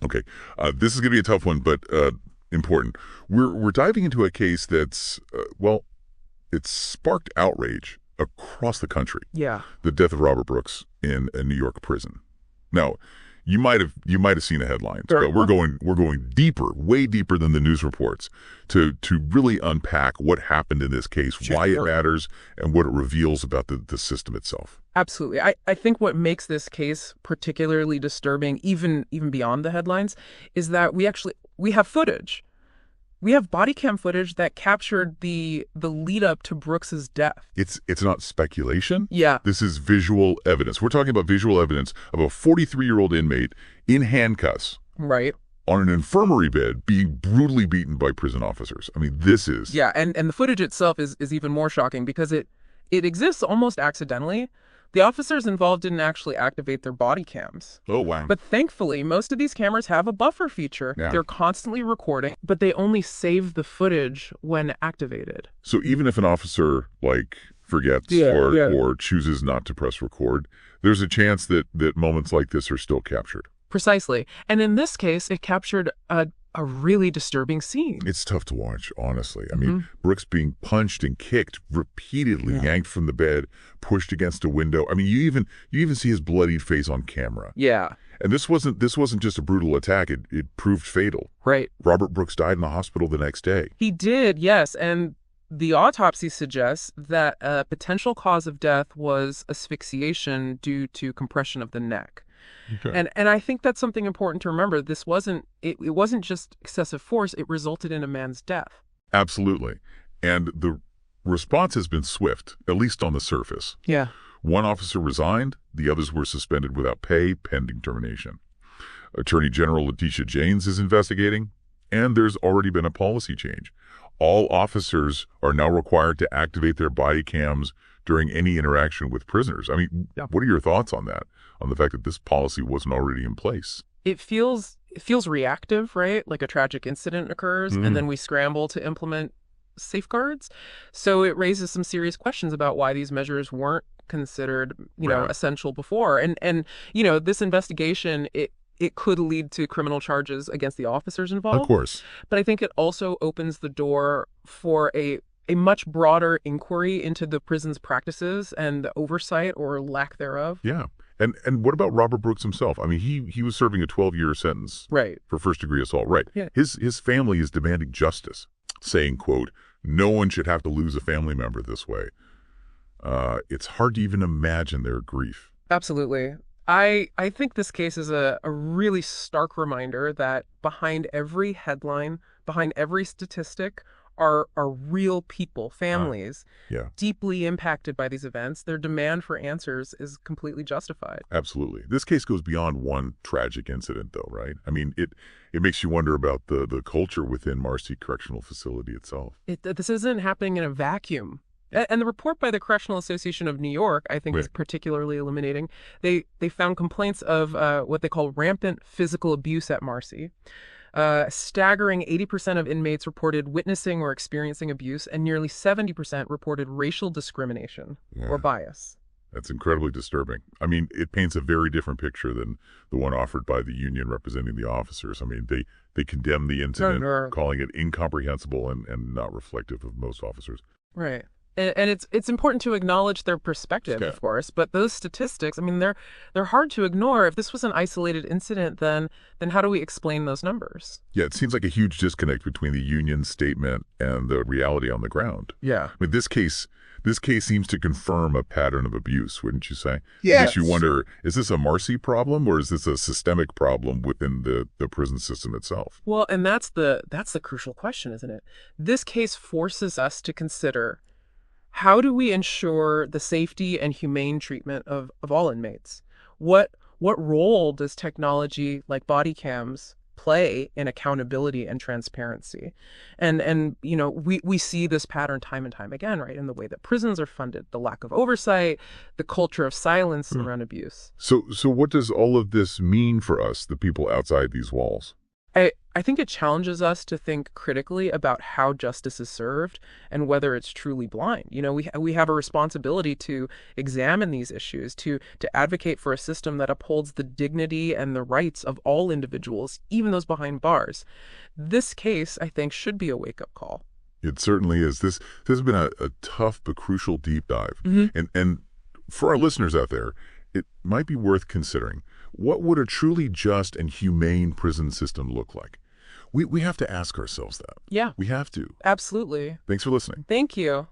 Okay. This is going to be a tough one, but important. We're diving into a case that's, well, it's sparked outrage across the country. Yeah. The death of Robert Brooks in a New York prison. Now, you might have seen the headlines, Sure. but we're going deeper, way deeper than the news reports, to really unpack what happened in this case, why it matters, and what it reveals about the system itself. Absolutely. I think what makes this case particularly disturbing, even beyond the headlines, is that we have footage. We have body cam footage that captured the lead up to Brooks's death. It's not speculation. Yeah. This is visual evidence. We're talking about visual evidence of a 43-year-old inmate in handcuffs Right. on an infirmary bed being brutally beaten by prison officers. I mean, this is... Yeah, and the footage itself is even more shocking because it exists almost accidentally. The officers involved didn't actually activate their body cams. Oh, wow. But thankfully, most of these cameras have a buffer feature. Yeah. They're constantly recording, but they only save the footage when activated. So even if an officer, forgets or chooses not to press record, there's a chance that moments like this are still captured. Precisely. And in this case, it captured a really disturbing scene. It's tough to watch, honestly. I mean, Brooks being punched and kicked repeatedly, yanked from the bed, pushed against a window. I mean, you even see his bloodied face on camera. Yeah. And this wasn't just a brutal attack. It proved fatal. Right. Robert Brooks died in the hospital the next day. He did, yes. And the autopsy suggests that a potential cause of death was asphyxiation due to compression of the neck. Okay. And I think that's something important to remember. This wasn't it wasn't just excessive force, it resulted in a man's death. Absolutely. And the response has been swift, at least on the surface. Yeah. One officer resigned, the others were suspended without pay pending termination. Attorney General Letitia James is investigating, and there's already been a policy change. All officers are now required to activate their body cams during any interaction with prisoners. I mean, what are your thoughts on that? On the fact that this policy wasn't already in place? It feels reactive, right? Like a tragic incident occurs and then we scramble to implement safeguards. So it raises some serious questions about why these measures weren't considered, essential before. And this investigation, it could lead to criminal charges against the officers involved. Of course. But I think it also opens the door for a much broader inquiry into the prison's practices and the oversight or lack thereof. Yeah. And what about Robert Brooks himself? I mean, he was serving a 12-year sentence Right. for first-degree assault. Right. Yeah. His family is demanding justice, saying, quote, "No one should have to lose a family member this way." It's hard to even imagine their grief. Absolutely. I think this case is a really stark reminder that behind every headline, behind every statistic, are real people, families, Yeah. deeply impacted by these events. Their demand for answers is completely justified. Absolutely. This case goes beyond one tragic incident, though, right? I mean, it makes you wonder about the culture within Marcy Correctional Facility itself. This isn't happening in a vacuum. And the report by the Correctional Association of New York, I think, is particularly illuminating. They found complaints of what they call rampant physical abuse at Marcy. A staggering 80% of inmates reported witnessing or experiencing abuse, and nearly 70% reported racial discrimination or bias. That's incredibly disturbing. I mean, it paints a very different picture than the one offered by the union representing the officers. I mean, they condemned the incident, calling it incomprehensible and not reflective of most officers. Right. And it's important to acknowledge their perspective, of course, but those statistics, I mean, they're hard to ignore. If this was an isolated incident, then how do we explain those numbers? Yeah, it seems like a huge disconnect between the union's statement and the reality on the ground. Yeah. I mean, this case seems to confirm a pattern of abuse, wouldn't you say? Yes. It makes you wonder, is this a Marcy problem or is this a systemic problem within the prison system itself? Well, and that's the crucial question, isn't it? This case forces us to consider, how do we ensure the safety and humane treatment of all inmates? What role does technology like body cams play in accountability and transparency? And we see this pattern time and time again, right? In the way that prisons are funded, the lack of oversight, the culture of silence around abuse. So what does all of this mean for us, the people outside these walls? I I think it challenges us to think critically about how justice is served and whether it's truly blind. We have a responsibility to examine these issues, to advocate for a system that upholds the dignity and the rights of all individuals, even those behind bars. This case, I think, should be a wake-up call. It certainly is. This has been a tough but crucial deep dive. And for our listeners out there, it might be worth considering, what would a truly just and humane prison system look like? We have to ask ourselves that. Yeah. We have to. Absolutely. Thanks for listening. Thank you.